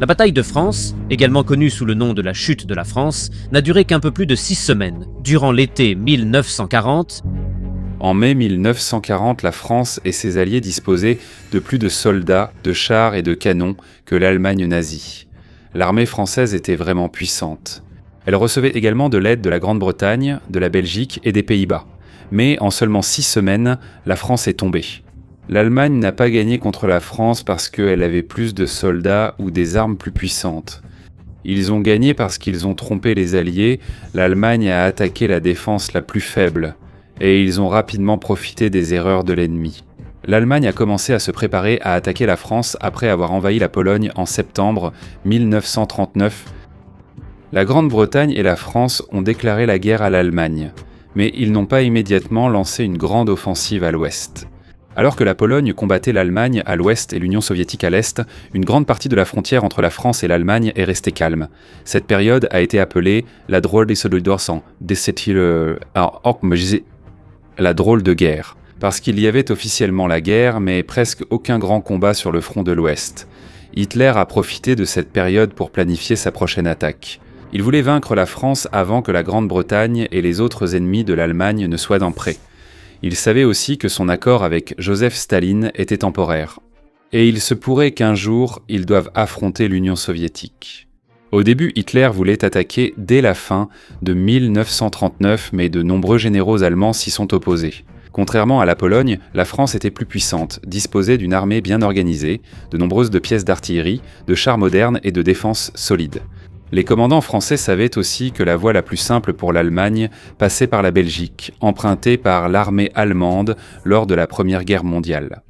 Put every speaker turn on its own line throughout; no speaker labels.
La bataille de France, également connue sous le nom de la chute de la France, n'a duré qu'un peu plus de 6 semaines. Durant l'été 1940,
En mai 1940, la France et ses alliés disposaient de plus de soldats, de chars et de canons que l'Allemagne nazie. L'armée française était vraiment puissante. Elle recevait également de l'aide de la Grande-Bretagne, de la Belgique et des Pays-Bas. Mais en seulement 6 semaines, la France est tombée. L'Allemagne n'a pas gagné contre la France parce qu'elle avait plus de soldats ou des armes plus puissantes. Ils ont gagné parce qu'ils ont trompé les Alliés, l'Allemagne a attaqué la défense la plus faible, et ils ont rapidement profité des erreurs de l'ennemi. L'Allemagne a commencé à se préparer à attaquer la France après avoir envahi la Pologne en septembre 1939. La Grande-Bretagne et la France ont déclaré la guerre à l'Allemagne, mais ils n'ont pas immédiatement lancé une grande offensive à l'ouest. Alors que la Pologne combattait l'Allemagne à l'ouest et l'Union soviétique à l'est, une grande partie de la frontière entre la France et l'Allemagne est restée calme. Cette période a été appelée la drôle la drôle de guerre, parce qu'il y avait officiellement la guerre, mais presque aucun grand combat sur le front de l'Ouest. Hitler a profité de cette période pour planifier sa prochaine attaque. Il voulait vaincre la France avant que la Grande-Bretagne et les autres ennemis de l'Allemagne ne soient dans près. Il savait aussi que son accord avec Joseph Staline était temporaire. Et il se pourrait qu'un jour, ils doivent affronter l'Union soviétique. Au début, Hitler voulait attaquer dès la fin de 1939, mais de nombreux généraux allemands s'y sont opposés. Contrairement à la Pologne, la France était plus puissante, disposait d'une armée bien organisée, de nombreuses pièces d'artillerie, de chars modernes et de défenses solides. Les commandants français savaient aussi que la voie la plus simple pour l'Allemagne passait par la Belgique, empruntée par l'armée allemande lors de la Première Guerre mondiale.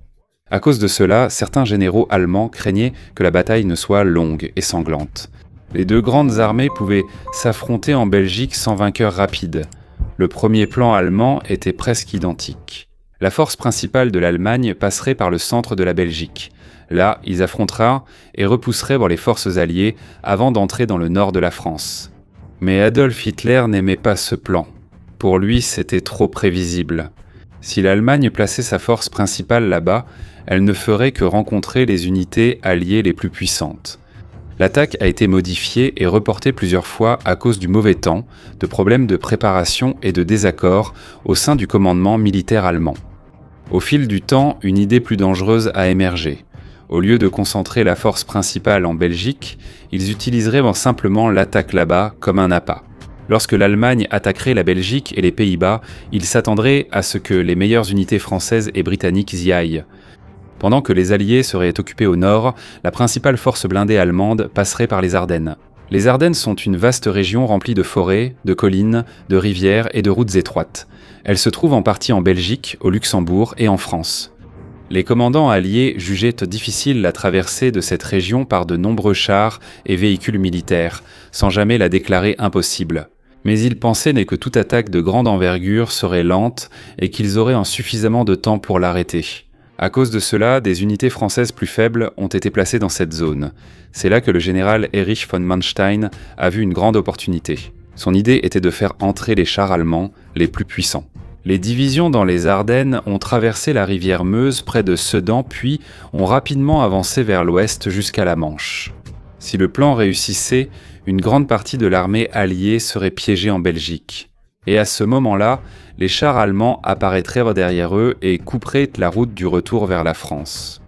À cause de cela, certains généraux allemands craignaient que la bataille ne soit longue et sanglante. Les deux grandes armées pouvaient s'affronter en Belgique sans vainqueur rapide. Le premier plan allemand était presque identique. La force principale de l'Allemagne passerait par le centre de la Belgique. Là, ils affronteraient et repousseraient les forces alliées avant d'entrer dans le nord de la France. Mais Adolf Hitler n'aimait pas ce plan. Pour lui, c'était trop prévisible. Si l'Allemagne plaçait sa force principale là-bas, elle ne ferait que rencontrer les unités alliées les plus puissantes. L'attaque a été modifiée et reportée plusieurs fois à cause du mauvais temps, de problèmes de préparation et de désaccords au sein du commandement militaire allemand. Au fil du temps, une idée plus dangereuse a émergé. Au lieu de concentrer la force principale en Belgique, ils utiliseraient simplement l'attaque là-bas comme un appât. Lorsque l'Allemagne attaquerait la Belgique et les Pays-Bas, ils s'attendraient à ce que les meilleures unités françaises et britanniques y aillent. Pendant que les Alliés seraient occupés au nord, la principale force blindée allemande passerait par les Ardennes. Les Ardennes sont une vaste région remplie de forêts, de collines, de rivières et de routes étroites. Elle se trouve en partie en Belgique, au Luxembourg et en France. Les commandants alliés jugeaient difficile la traversée de cette région par de nombreux chars et véhicules militaires, sans jamais la déclarer impossible. Mais ils pensaient que toute attaque de grande envergure serait lente et qu'ils auraient suffisamment de temps pour l'arrêter. À cause de cela, des unités françaises plus faibles ont été placées dans cette zone. C'est là que le général Erich von Manstein a vu une grande opportunité. Son idée était de faire entrer les chars allemands les plus puissants. Les divisions dans les Ardennes ont traversé la rivière Meuse près de Sedan, puis ont rapidement avancé vers l'ouest jusqu'à la Manche. Si le plan réussissait, une grande partie de l'armée alliée serait piégée en Belgique. Et à ce moment-là, les chars allemands apparaîtraient derrière eux et couperaient la route du retour vers la France.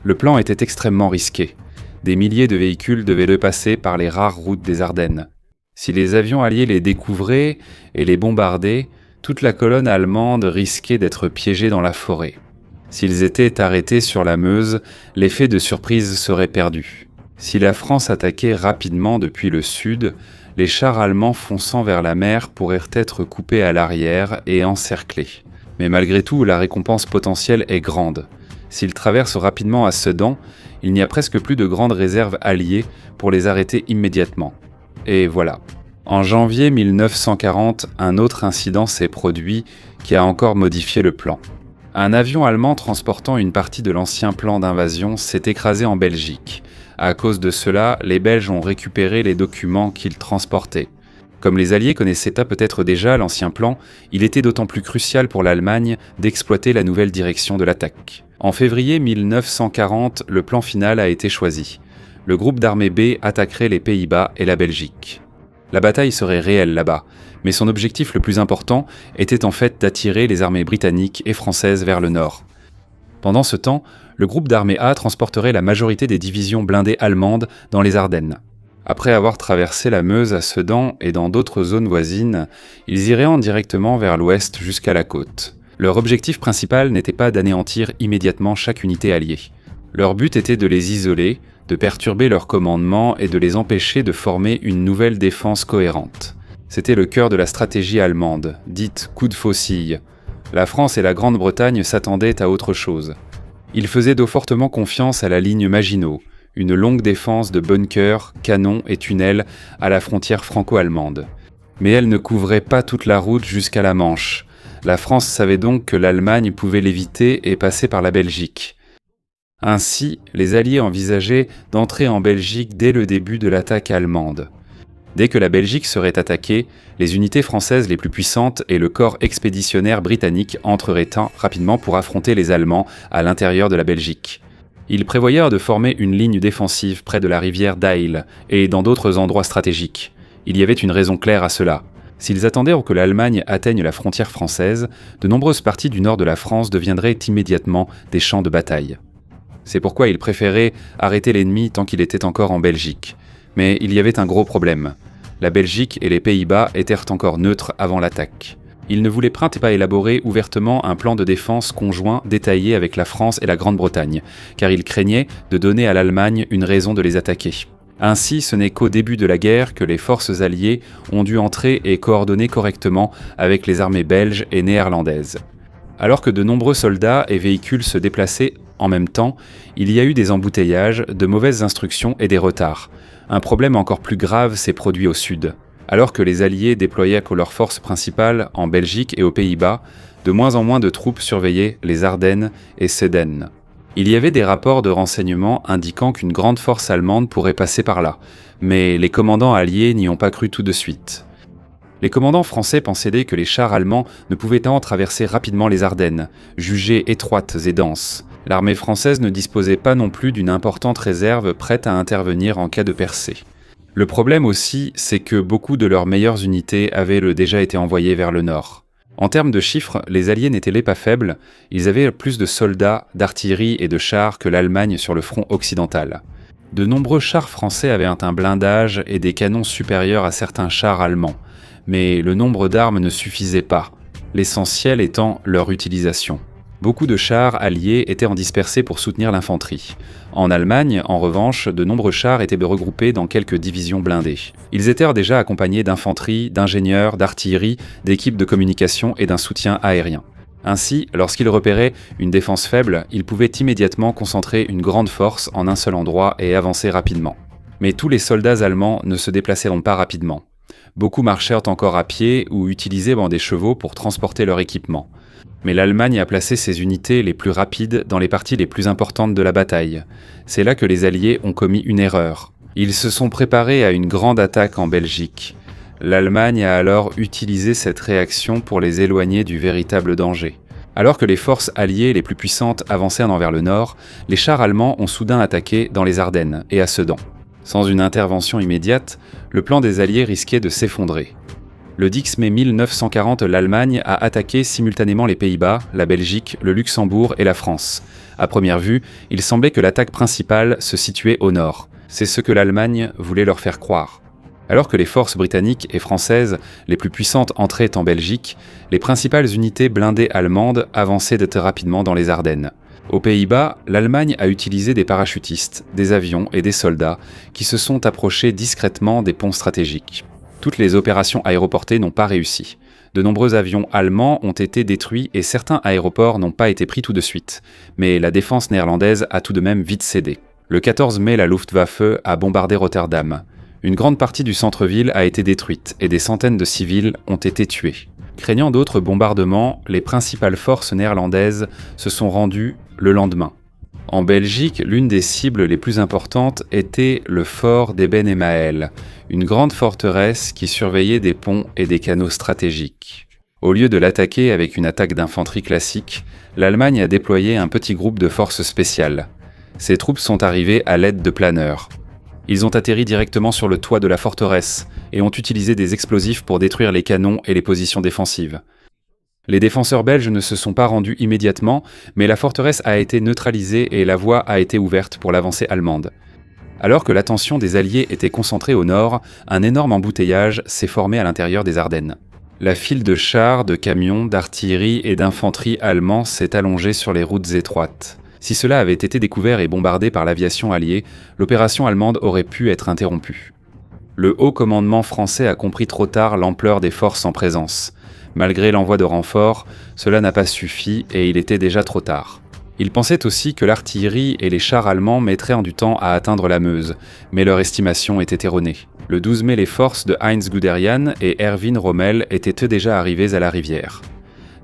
Le plan était extrêmement risqué. Des milliers de véhicules devaient le passer par les rares routes des Ardennes. Si les avions alliés les découvraient et les bombardaient, toute la colonne allemande risquait d'être piégée dans la forêt. S'ils étaient arrêtés sur la Meuse, l'effet de surprise serait perdu. Si la France attaquait rapidement depuis le sud, les chars allemands fonçant vers la mer pourraient être coupés à l'arrière et encerclés. Mais malgré tout, la récompense potentielle est grande. S'ils traversent rapidement à Sedan, il n'y a presque plus de grandes réserves alliées pour les arrêter immédiatement. Et voilà. En janvier 1940, un autre incident s'est produit qui a encore modifié le plan. Un avion allemand transportant une partie de l'ancien plan d'invasion s'est écrasé en Belgique. À cause de cela, les Belges ont récupéré les documents qu'ils transportaient. Comme les Alliés connaissaient peut-être déjà l'ancien plan, il était d'autant plus crucial pour l'Allemagne d'exploiter la nouvelle direction de l'attaque. En février 1940, le plan final a été choisi. Le groupe d'armée B attaquerait les Pays-Bas et la Belgique. La bataille serait réelle là-bas, mais son objectif le plus important était en fait d'attirer les armées britanniques et françaises vers le nord. Pendant ce temps, le groupe d'armée A transporterait la majorité des divisions blindées allemandes dans les Ardennes. Après avoir traversé la Meuse à Sedan et dans d'autres zones voisines, ils iraient directement vers l'ouest jusqu'à la côte. Leur objectif principal n'était pas d'anéantir immédiatement chaque unité alliée. Leur but était de les isoler, de perturber leur commandement et de les empêcher de former une nouvelle défense cohérente. C'était le cœur de la stratégie allemande, dite coup de faucille. La France et la Grande-Bretagne s'attendaient à autre chose. Ils faisaient d'eau fortement confiance à la ligne Maginot, une longue défense de bunkers, canons et tunnels à la frontière franco-allemande. Mais elle ne couvrait pas toute la route jusqu'à la Manche. La France savait donc que l'Allemagne pouvait l'éviter et passer par la Belgique. Ainsi, les Alliés envisageaient d'entrer en Belgique dès le début de l'attaque allemande. Dès que la Belgique serait attaquée, les unités françaises les plus puissantes et le corps expéditionnaire britannique entreraient rapidement pour affronter les Allemands à l'intérieur de la Belgique. Ils prévoyaient de former une ligne défensive près de la rivière d'Aille et dans d'autres endroits stratégiques. Il y avait une raison claire à cela. S'ils attendaient que l'Allemagne atteigne la frontière française, de nombreuses parties du nord de la France deviendraient immédiatement des champs de bataille. C'est pourquoi ils préféraient arrêter l'ennemi tant qu'il était encore en Belgique. Mais il y avait un gros problème. La Belgique et les Pays-Bas étaient encore neutres avant l'attaque. Ils ne voulaient pas élaborer ouvertement un plan de défense conjoint détaillé avec la France et la Grande-Bretagne, car ils craignaient de donner à l'Allemagne une raison de les attaquer. Ainsi, ce n'est qu'au début de la guerre que les forces alliées ont dû entrer et coordonner correctement avec les armées belges et néerlandaises. Alors que de nombreux soldats et véhicules se déplaçaient en même temps, il y a eu des embouteillages, de mauvaises instructions et des retards. Un problème encore plus grave s'est produit au sud. Alors que les Alliés déployaient leurs forces principales en Belgique et aux Pays-Bas, de moins en moins de troupes surveillaient les Ardennes et Cévennes. Il y avait des rapports de renseignement indiquant qu'une grande force allemande pourrait passer par là, mais les commandants alliés n'y ont pas cru tout de suite. Les commandants français pensaient que les chars allemands ne pouvaient traverser rapidement les Ardennes, jugées étroites et denses. L'armée française ne disposait pas non plus d'une importante réserve prête à intervenir en cas de percée. Le problème aussi, c'est que beaucoup de leurs meilleures unités avaient déjà été envoyées vers le nord. En termes de chiffres, les Alliés n'étaient pas faibles, ils avaient plus de soldats, d'artillerie et de chars que l'Allemagne sur le front occidental. De nombreux chars français avaient un blindage et des canons supérieurs à certains chars allemands, mais le nombre d'armes ne suffisait pas, l'essentiel étant leur utilisation. Beaucoup de chars alliés étaient dispersés pour soutenir l'infanterie. En Allemagne, en revanche, de nombreux chars étaient regroupés dans quelques divisions blindées. Ils étaient déjà accompagnés d'infanterie, d'ingénieurs, d'artillerie, d'équipes de communication et d'un soutien aérien. Ainsi, lorsqu'ils repéraient une défense faible, ils pouvaient immédiatement concentrer une grande force en un seul endroit et avancer rapidement. Mais tous les soldats allemands ne se déplaçaient pas rapidement. Beaucoup marchèrent encore à pied ou utilisaient des chevaux pour transporter leur équipement. Mais l'Allemagne a placé ses unités les plus rapides dans les parties les plus importantes de la bataille. C'est là que les Alliés ont commis une erreur. Ils se sont préparés à une grande attaque en Belgique. L'Allemagne a alors utilisé cette réaction pour les éloigner du véritable danger. Alors que les forces alliées les plus puissantes avançaient vers le nord, les chars allemands ont soudain attaqué dans les Ardennes et à Sedan. Sans une intervention immédiate, le plan des Alliés risquait de s'effondrer. Le 10 mai 1940, l'Allemagne a attaqué simultanément les Pays-Bas, la Belgique, le Luxembourg et la France. À première vue, il semblait que l'attaque principale se situait au nord. C'est ce que l'Allemagne voulait leur faire croire. Alors que les forces britanniques et françaises les plus puissantes entraient en Belgique, les principales unités blindées allemandes avançaient rapidement dans les Ardennes. Aux Pays-Bas, l'Allemagne a utilisé des parachutistes, des avions et des soldats qui se sont approchés discrètement des ponts stratégiques. Toutes les opérations aéroportées n'ont pas réussi. De nombreux avions allemands ont été détruits et certains aéroports n'ont pas été pris tout de suite. Mais la défense néerlandaise a tout de même vite cédé. Le 14 mai, la Luftwaffe a bombardé Rotterdam. Une grande partie du centre-ville a été détruite et des centaines de civils ont été tués. Craignant d'autres bombardements, les principales forces néerlandaises se sont rendues le lendemain. En Belgique, l'une des cibles les plus importantes était le fort d'Eben Emael, une grande forteresse qui surveillait des ponts et des canaux stratégiques. Au lieu de l'attaquer avec une attaque d'infanterie classique, l'Allemagne a déployé un petit groupe de forces spéciales. Ces troupes sont arrivées à l'aide de planeurs. Ils ont atterri directement sur le toit de la forteresse et ont utilisé des explosifs pour détruire les canons et les positions défensives. Les défenseurs belges ne se sont pas rendus immédiatement, mais la forteresse a été neutralisée et la voie a été ouverte pour l'avancée allemande. Alors que l'attention des Alliés était concentrée au nord, un énorme embouteillage s'est formé à l'intérieur des Ardennes. La file de chars, de camions, d'artillerie et d'infanterie allemands s'est allongée sur les routes étroites. Si cela avait été découvert et bombardé par l'aviation alliée, l'opération allemande aurait pu être interrompue. Le haut commandement français a compris trop tard l'ampleur des forces en présence. Malgré l'envoi de renforts, cela n'a pas suffi et il était déjà trop tard. Il pensait aussi que l'artillerie et les chars allemands mettraient du temps à atteindre la Meuse, mais leur estimation était erronée. Le 12 mai, les forces de Heinz Guderian et Erwin Rommel étaient eux déjà arrivés à la rivière.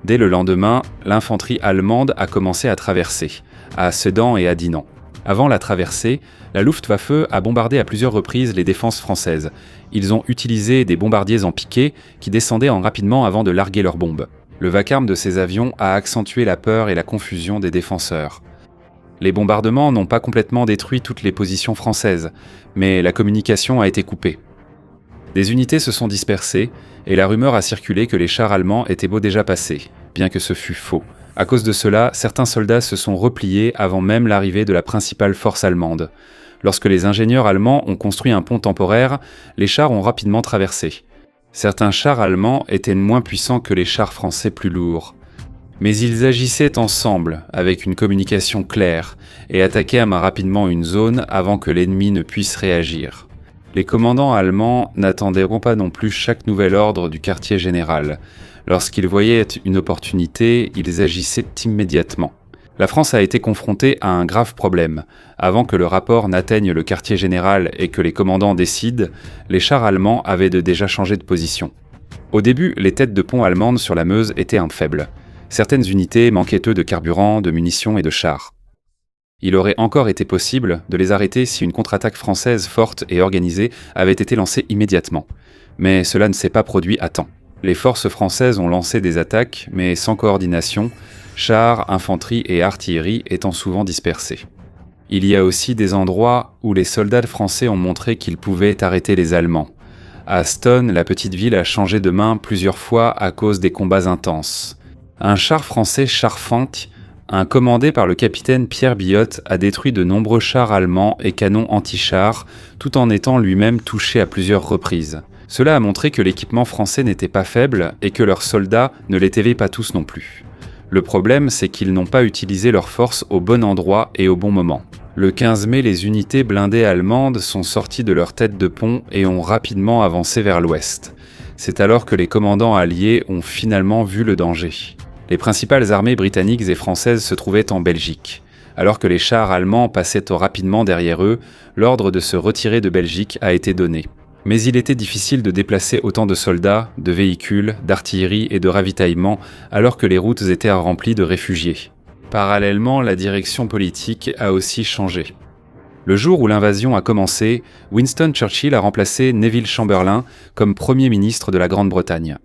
Dès le lendemain, l'infanterie allemande a commencé à traverser, à Sedan et à Dinant. Avant la traversée, la Luftwaffe a bombardé à plusieurs reprises les défenses françaises. Ils ont utilisé des bombardiers en piqué qui descendaient rapidement avant de larguer leurs bombes. Le vacarme de ces avions a accentué la peur et la confusion des défenseurs. Les bombardements n'ont pas complètement détruit toutes les positions françaises, mais la communication a été coupée. Des unités se sont dispersées et la rumeur a circulé que les chars allemands étaient déjà passés, bien que ce fût faux. À cause de cela, certains soldats se sont repliés avant même l'arrivée de la principale force allemande. Lorsque les ingénieurs allemands ont construit un pont temporaire, les chars ont rapidement traversé. Certains chars allemands étaient moins puissants que les chars français plus lourds. Mais ils agissaient ensemble, avec une communication claire, et attaquaient rapidement une zone avant que l'ennemi ne puisse réagir. Les commandants allemands n'attendiront pas non plus chaque nouvel ordre du quartier général. Lorsqu'ils voyaient une opportunité, ils agissaient immédiatement. La France a été confrontée à un grave problème. Avant que le rapport n'atteigne le quartier général et que les commandants décident, les chars allemands avaient déjà changé de position. Au début, les têtes de pont allemandes sur la Meuse étaient faibles. Certaines unités manquaient de carburant, de munitions et de chars. Il aurait encore été possible de les arrêter si une contre-attaque française forte et organisée avait été lancée immédiatement. Mais cela ne s'est pas produit à temps. Les forces françaises ont lancé des attaques, mais sans coordination, chars, infanterie et artillerie étant souvent dispersés. Il y a aussi des endroits où les soldats français ont montré qu'ils pouvaient arrêter les Allemands. À Stone, la petite ville a changé de main plusieurs fois à cause des combats intenses. Un char français Scharfenk, commandé par le capitaine Pierre Billot, a détruit de nombreux chars allemands et canons anti-chars, tout en étant lui-même touché à plusieurs reprises. Cela a montré que l'équipement français n'était pas faible et que leurs soldats ne l'étaient pas tous non plus. Le problème, c'est qu'ils n'ont pas utilisé leurs forces au bon endroit et au bon moment. Le 15 mai, les unités blindées allemandes sont sorties de leur tête de pont et ont rapidement avancé vers l'ouest. C'est alors que les commandants alliés ont finalement vu le danger. Les principales armées britanniques et françaises se trouvaient en Belgique. Alors que les chars allemands passaient rapidement derrière eux, l'ordre de se retirer de Belgique a été donné. Mais il était difficile de déplacer autant de soldats, de véhicules, d'artillerie et de ravitaillement alors que les routes étaient remplies de réfugiés. Parallèlement, la direction politique a aussi changé. Le jour où l'invasion a commencé, Winston Churchill a remplacé Neville Chamberlain comme Premier ministre de la Grande-Bretagne.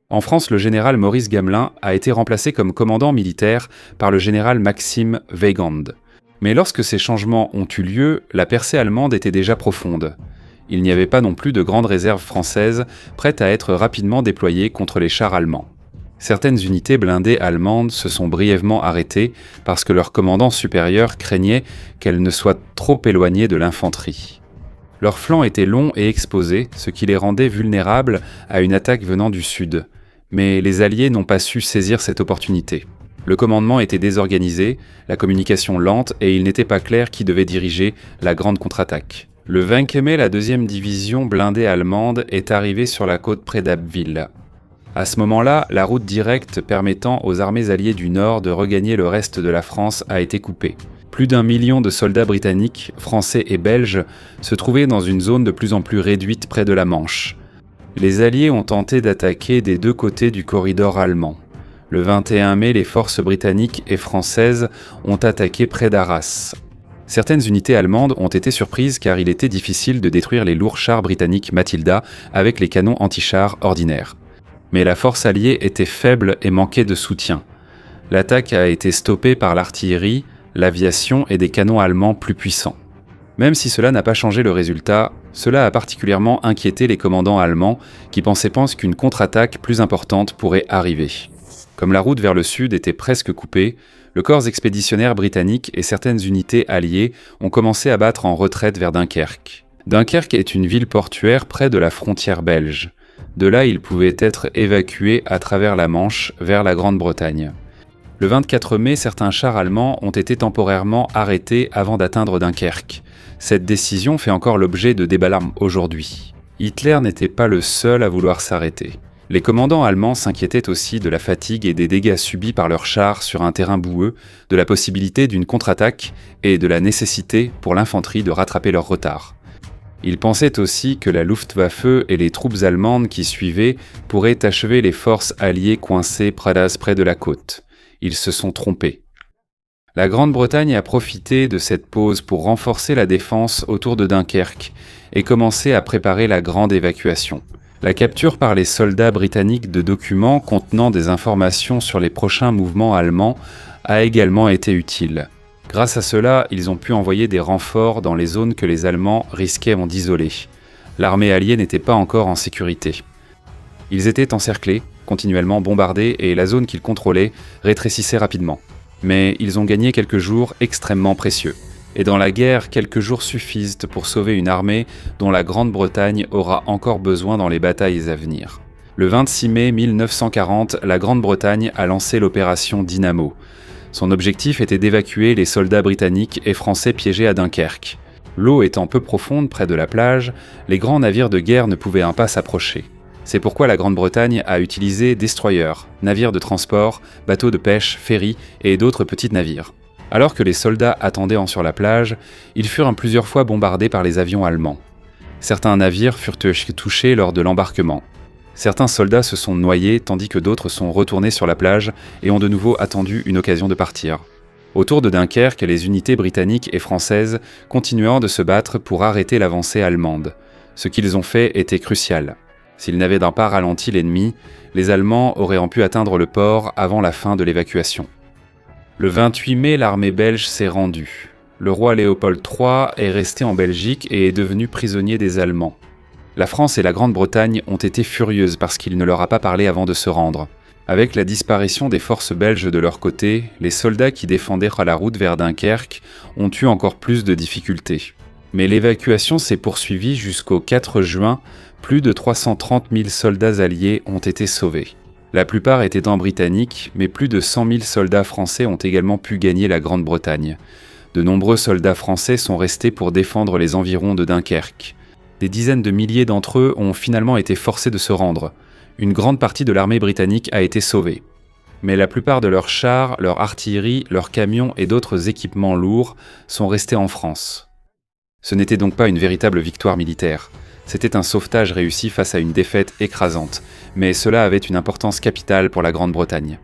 En France, le général Maurice Gamelin a été remplacé comme commandant militaire par le général Maxime Weygand. Mais lorsque ces changements ont eu lieu, la percée allemande était déjà profonde. Il n'y avait pas non plus de grandes réserves françaises prêtes à être rapidement déployées contre les chars allemands. Certaines unités blindées allemandes se sont brièvement arrêtées parce que leur commandant supérieur craignait qu'elles ne soient trop éloignées de l'infanterie. Leurs flancs étaient longs et exposés, ce qui les rendait vulnérables à une attaque venant du sud. Mais les Alliés n'ont pas su saisir cette opportunité. Le commandement était désorganisé, la communication lente et il n'était pas clair qui devait diriger la grande contre-attaque. Le 20 mai, la 2e division blindée allemande est arrivée sur la côte près d'Abbeville. À ce moment-là, la route directe permettant aux armées alliées du Nord de regagner le reste de la France a été coupée. Plus d'1 million de soldats britanniques, français et belges se trouvaient dans une zone de plus en plus réduite près de la Manche. Les Alliés ont tenté d'attaquer des deux côtés du corridor allemand. Le 21 mai, les forces britanniques et françaises ont attaqué près d'Arras. Certaines unités allemandes ont été surprises car il était difficile de détruire les lourds chars britanniques Matilda avec les canons anti-chars ordinaires. Mais la force alliée était faible et manquait de soutien. L'attaque a été stoppée par l'artillerie, l'aviation et des canons allemands plus puissants. Même si cela n'a pas changé le résultat, cela a particulièrement inquiété les commandants allemands qui pensaient qu'une contre-attaque plus importante pourrait arriver. Comme la route vers le sud était presque coupée, le corps expéditionnaire britannique et certaines unités alliées ont commencé à battre en retraite vers Dunkerque. Dunkerque est une ville portuaire près de la frontière belge. De là, ils pouvaient être évacués à travers la Manche vers la Grande-Bretagne. Le 24 mai, certains chars allemands ont été temporairement arrêtés avant d'atteindre Dunkerque. Cette décision fait encore l'objet de débats aujourd'hui. Hitler n'était pas le seul à vouloir s'arrêter. Les commandants allemands s'inquiétaient aussi de la fatigue et des dégâts subis par leurs chars sur un terrain boueux, de la possibilité d'une contre-attaque et de la nécessité pour l'infanterie de rattraper leur retard. Ils pensaient aussi que la Luftwaffe et les troupes allemandes qui suivaient pourraient achever les forces alliées coincées près de la côte. Ils se sont trompés. La Grande-Bretagne a profité de cette pause pour renforcer la défense autour de Dunkerque et commencer à préparer la grande évacuation. La capture par les soldats britanniques de documents contenant des informations sur les prochains mouvements allemands a également été utile. Grâce à cela, ils ont pu envoyer des renforts dans les zones que les Allemands risquaient d'isoler. L'armée alliée n'était pas encore en sécurité. Ils étaient encerclés, continuellement bombardés et la zone qu'ils contrôlaient rétrécissait rapidement. Mais ils ont gagné quelques jours extrêmement précieux. Et dans la guerre, quelques jours suffisent pour sauver une armée dont la Grande-Bretagne aura encore besoin dans les batailles à venir. Le 26 mai 1940, la Grande-Bretagne a lancé l'opération Dynamo. Son objectif était d'évacuer les soldats britanniques et français piégés à Dunkerque. L'eau étant peu profonde près de la plage, les grands navires de guerre ne pouvaient pas s'approcher. C'est pourquoi la Grande-Bretagne a utilisé destroyers, navires de transport, bateaux de pêche, ferries et d'autres petits navires. Alors que les soldats attendaient sur la plage, ils furent plusieurs fois bombardés par les avions allemands. Certains navires furent touchés lors de l'embarquement. Certains soldats se sont noyés tandis que d'autres sont retournés sur la plage et ont de nouveau attendu une occasion de partir. Autour de Dunkerque, les unités britanniques et françaises continuèrent de se battre pour arrêter l'avancée allemande. Ce qu'ils ont fait était crucial. S'ils n'avaient pas ralenti l'ennemi, les Allemands auraient pu atteindre le port avant la fin de l'évacuation. Le 28 mai, l'armée belge s'est rendue. Le roi Léopold III est resté en Belgique et est devenu prisonnier des Allemands. La France et la Grande-Bretagne ont été furieuses parce qu'il ne leur a pas parlé avant de se rendre. Avec la disparition des forces belges de leur côté, les soldats qui défendaient la route vers Dunkerque ont eu encore plus de difficultés. Mais l'évacuation s'est poursuivie jusqu'au 4 juin, plus de 330 000 soldats alliés ont été sauvés. La plupart étaient britanniques, mais plus de 100 000 soldats français ont également pu gagner la Grande-Bretagne. De nombreux soldats français sont restés pour défendre les environs de Dunkerque. Des dizaines de milliers d'entre eux ont finalement été forcés de se rendre. Une grande partie de l'armée britannique a été sauvée. Mais la plupart de leurs chars, leur artillerie, leurs camions et d'autres équipements lourds sont restés en France. Ce n'était donc pas une véritable victoire militaire. C'était un sauvetage réussi face à une défaite écrasante, mais cela avait une importance capitale pour la Grande-Bretagne.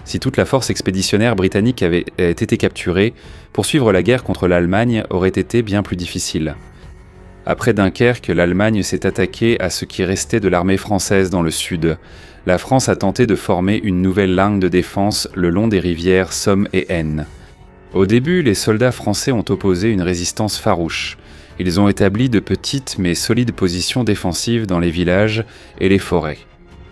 Si toute la force expéditionnaire britannique avait été capturée, poursuivre la guerre contre l'Allemagne aurait été bien plus difficile. Après Dunkerque, l'Allemagne s'est attaquée à ce qui restait de l'armée française dans le sud. La France a tenté de former une nouvelle ligne de défense le long des rivières Somme et Aisne. Au début, les soldats français ont opposé une résistance farouche. Ils ont établi de petites mais solides positions défensives dans les villages et les forêts.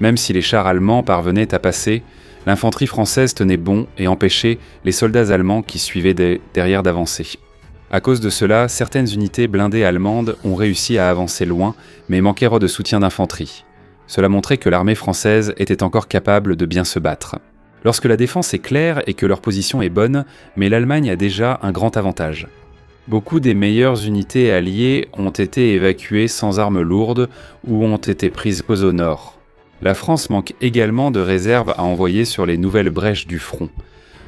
Même si les chars allemands parvenaient à passer, l'infanterie française tenait bon et empêchait les soldats allemands qui suivaient derrière d'avancer. À cause de cela, certaines unités blindées allemandes ont réussi à avancer loin, mais manquèrent de soutien d'infanterie. Cela montrait que l'armée française était encore capable de bien se battre. Lorsque la défense est claire et que leur position est bonne, mais l'Allemagne a déjà un grand avantage. Beaucoup des meilleures unités alliées ont été évacuées sans armes lourdes ou ont été prises au nord. La France manque également de réserves à envoyer sur les nouvelles brèches du front.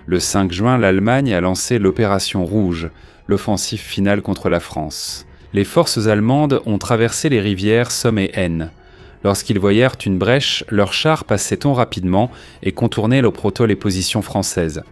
Le 5 juin, l'Allemagne a lancé l'opération Rouge, l'offensive finale contre la France. Les forces allemandes ont traversé les rivières Somme et Aisne. Lorsqu'ils voyèrent une brèche, leurs chars passaient rapidement et contournaient les positions françaises.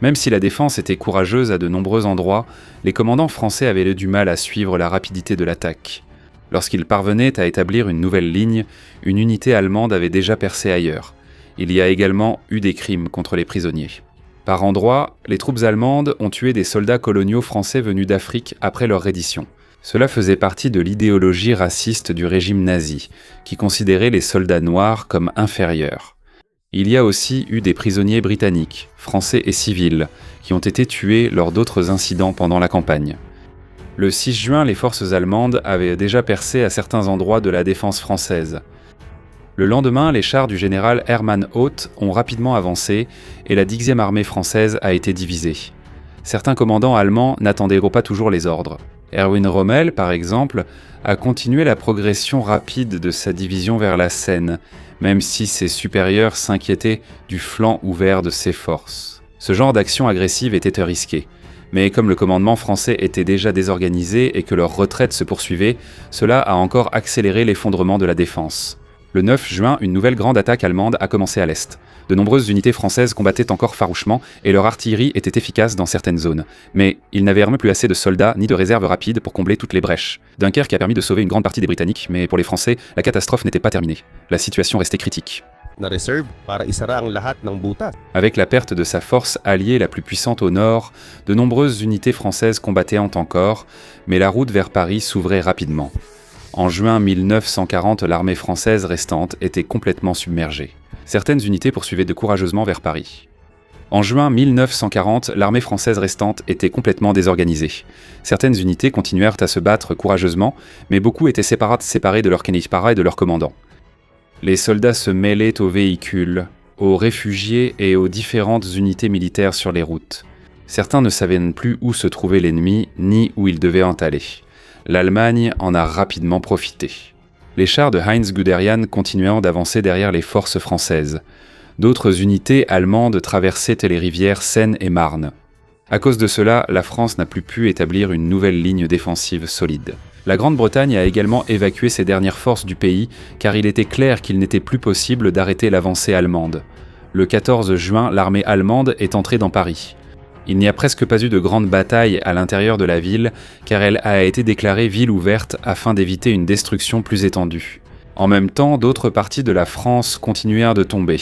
Même si la défense était courageuse à de nombreux endroits, les commandants français avaient du mal à suivre la rapidité de l'attaque. Lorsqu'ils parvenaient à établir une nouvelle ligne, une unité allemande avait déjà percé ailleurs. Il y a également eu des crimes contre les prisonniers. Par endroits, les troupes allemandes ont tué des soldats coloniaux français venus d'Afrique après leur reddition. Cela faisait partie de l'idéologie raciste du régime nazi, qui considérait les soldats noirs comme inférieurs. Il y a aussi eu des prisonniers britanniques, français et civils, qui ont été tués lors d'autres incidents pendant la campagne. Le 6 juin, les forces allemandes avaient déjà percé à certains endroits de la défense française. Le lendemain, les chars du général Hermann Hoth ont rapidement avancé et la 10e armée française a été divisée. Certains commandants allemands n'attendaient pas toujours les ordres. Erwin Rommel, par exemple, a continué la progression rapide de sa division vers la Seine, même si ses supérieurs s'inquiétaient du flanc ouvert de ses forces. Ce genre d'action agressive était risqué. Mais comme le commandement français était déjà désorganisé et que leur retraite se poursuivait, cela a encore accéléré l'effondrement de la défense. Le 9 juin, une nouvelle grande attaque allemande a commencé à l'est. De nombreuses unités françaises combattaient encore farouchement et leur artillerie était efficace dans certaines zones. Mais ils n'avaient plus assez de soldats ni de réserves rapides pour combler toutes les brèches. Dunkerque a permis de sauver une grande partie des Britanniques, mais pour les Français, la catastrophe n'était pas terminée. La situation restait critique. Avec la perte de sa force alliée la plus puissante au nord, de nombreuses unités françaises combattaient encore, mais la route vers Paris s'ouvrait rapidement. En juin 1940, l'armée française restante était complètement submergée. Certaines unités poursuivaient courageusement vers Paris. En juin 1940, l'armée française restante était complètement désorganisée. Certaines unités continuèrent à se battre courageusement, mais beaucoup étaient séparés de leurs Kennedypara et de leurs commandants. Les soldats se mêlaient aux véhicules, aux réfugiés et aux différentes unités militaires sur les routes. Certains ne savaient plus où se trouvait l'ennemi, ni où ils devaient en aller. L'Allemagne en a rapidement profité. Les chars de Heinz Guderian continuèrent d'avancer derrière les forces françaises. D'autres unités allemandes traversaient les rivières Seine et Marne. À cause de cela, la France n'a plus pu établir une nouvelle ligne défensive solide. La Grande-Bretagne a également évacué ses dernières forces du pays, car il était clair qu'il n'était plus possible d'arrêter l'avancée allemande. Le 14 juin, l'armée allemande est entrée dans Paris. Il n'y a presque pas eu de grande bataille à l'intérieur de la ville, car elle a été déclarée ville ouverte afin d'éviter une destruction plus étendue. En même temps, d'autres parties de la France continuèrent de tomber.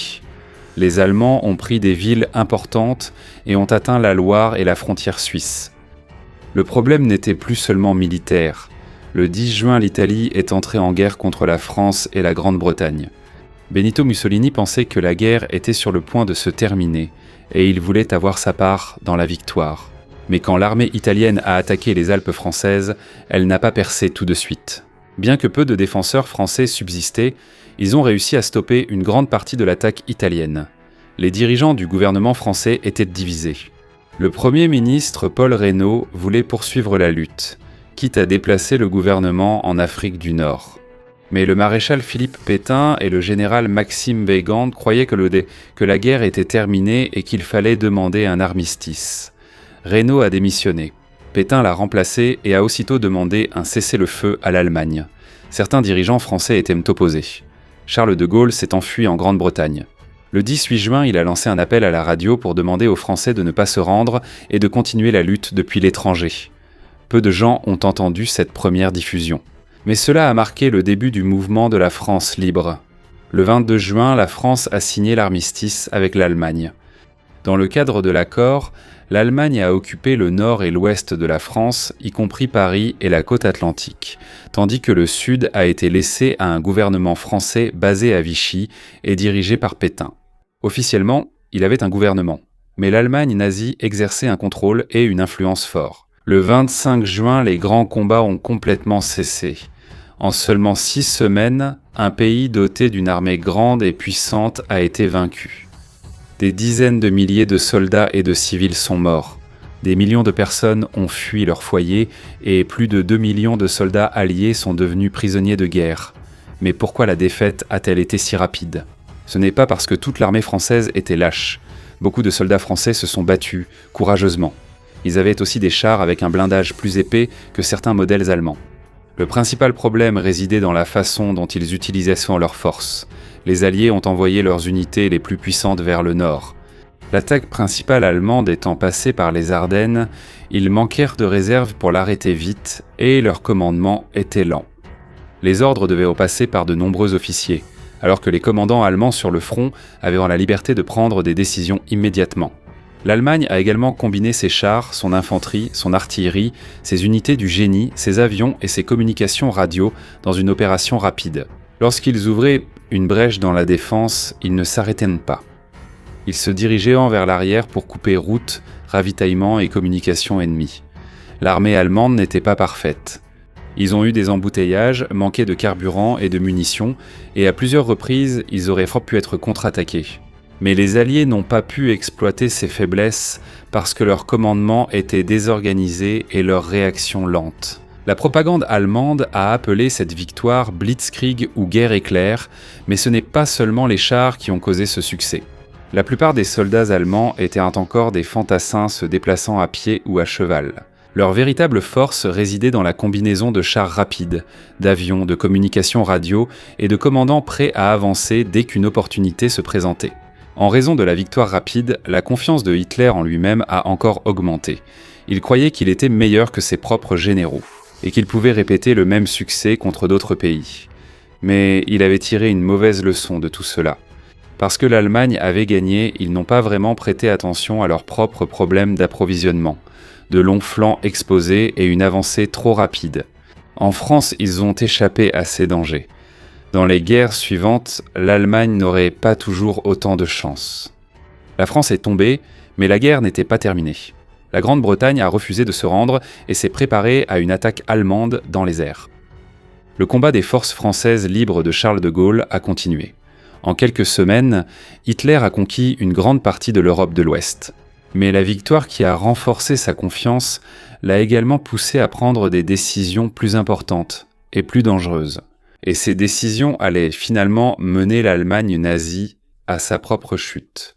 Les Allemands ont pris des villes importantes et ont atteint la Loire et la frontière suisse. Le problème n'était plus seulement militaire. Le 10 juin, l'Italie est entrée en guerre contre la France et la Grande-Bretagne. Benito Mussolini pensait que la guerre était sur le point de se terminer, et il voulait avoir sa part dans la victoire. Mais quand l'armée italienne a attaqué les Alpes françaises, elle n'a pas percé tout de suite. Bien que peu de défenseurs français subsistaient, ils ont réussi à stopper une grande partie de l'attaque italienne. Les dirigeants du gouvernement français étaient divisés. Le Premier ministre Paul Reynaud voulait poursuivre la lutte, quitte à déplacer le gouvernement en Afrique du Nord. Mais le maréchal Philippe Pétain et le général Maxime Weygand croyaient que la guerre était terminée et qu'il fallait demander un armistice. Reynaud a démissionné. Pétain l'a remplacé et a aussitôt demandé un cessez-le-feu à l'Allemagne. Certains dirigeants français étaient opposés. Charles de Gaulle s'est enfui en Grande-Bretagne. Le 18 juin, il a lancé un appel à la radio pour demander aux Français de ne pas se rendre et de continuer la lutte depuis l'étranger. Peu de gens ont entendu cette première diffusion. Mais cela a marqué le début du mouvement de la France libre. Le 22 juin, la France a signé l'armistice avec l'Allemagne. Dans le cadre de l'accord, l'Allemagne a occupé le nord et l'ouest de la France, y compris Paris et la côte atlantique, tandis que le sud a été laissé à un gouvernement français basé à Vichy et dirigé par Pétain. Officiellement, il avait un gouvernement, mais l'Allemagne nazie exerçait un contrôle et une influence forts. Le 25 juin, les grands combats ont complètement cessé. En seulement 6 semaines, un pays doté d'une armée grande et puissante a été vaincu. Des dizaines de milliers de soldats et de civils sont morts. Des millions de personnes ont fui leur foyer et plus de 2 millions de soldats alliés sont devenus prisonniers de guerre. Mais pourquoi la défaite a-t-elle été si rapide ? Ce n'est pas parce que toute l'armée française était lâche. Beaucoup de soldats français se sont battus, courageusement. Ils avaient aussi des chars avec un blindage plus épais que certains modèles allemands. Le principal problème résidait dans la façon dont ils utilisaient leurs forces. Les Alliés ont envoyé leurs unités les plus puissantes vers le nord. L'attaque principale allemande étant passée par les Ardennes, ils manquèrent de réserves pour l'arrêter vite et leur commandement était lent. Les ordres devaient passer par de nombreux officiers, alors que les commandants allemands sur le front avaient la liberté de prendre des décisions immédiatement. L'Allemagne a également combiné ses chars, son infanterie, son artillerie, ses unités du génie, ses avions et ses communications radio dans une opération rapide. Lorsqu'ils ouvraient une brèche dans la défense, ils ne s'arrêtaient pas. Ils se dirigeaient vers l'arrière pour couper routes, ravitaillements et communications ennemies. L'armée allemande n'était pas parfaite. Ils ont eu des embouteillages, manqué de carburant et de munitions, et à plusieurs reprises, ils auraient fort pu être contre-attaqués. Mais les Alliés n'ont pas pu exploiter ces faiblesses parce que leur commandement était désorganisé et leur réaction lente. La propagande allemande a appelé cette victoire Blitzkrieg ou guerre éclair, mais ce n'est pas seulement les chars qui ont causé ce succès. La plupart des soldats allemands étaient encore des fantassins se déplaçant à pied ou à cheval. Leur véritable force résidait dans la combinaison de chars rapides, d'avions, de communications radio et de commandants prêts à avancer dès qu'une opportunité se présentait. En raison de la victoire rapide, la confiance de Hitler en lui-même a encore augmenté. Il croyait qu'il était meilleur que ses propres généraux, et qu'il pouvait répéter le même succès contre d'autres pays. Mais il avait tiré une mauvaise leçon de tout cela. Parce que l'Allemagne avait gagné, ils n'ont pas vraiment prêté attention à leurs propres problèmes d'approvisionnement, de longs flancs exposés et une avancée trop rapide. En France, ils ont échappé à ces dangers. Dans les guerres suivantes, l'Allemagne n'aurait pas toujours autant de chance. La France est tombée, mais la guerre n'était pas terminée. La Grande-Bretagne a refusé de se rendre et s'est préparée à une attaque allemande dans les airs. Le combat des forces françaises libres de Charles de Gaulle a continué. En quelques semaines, Hitler a conquis une grande partie de l'Europe de l'Ouest. Mais la victoire qui a renforcé sa confiance l'a également poussé à prendre des décisions plus importantes et plus dangereuses. Et ces décisions allaient finalement mener l'Allemagne nazie à sa propre chute.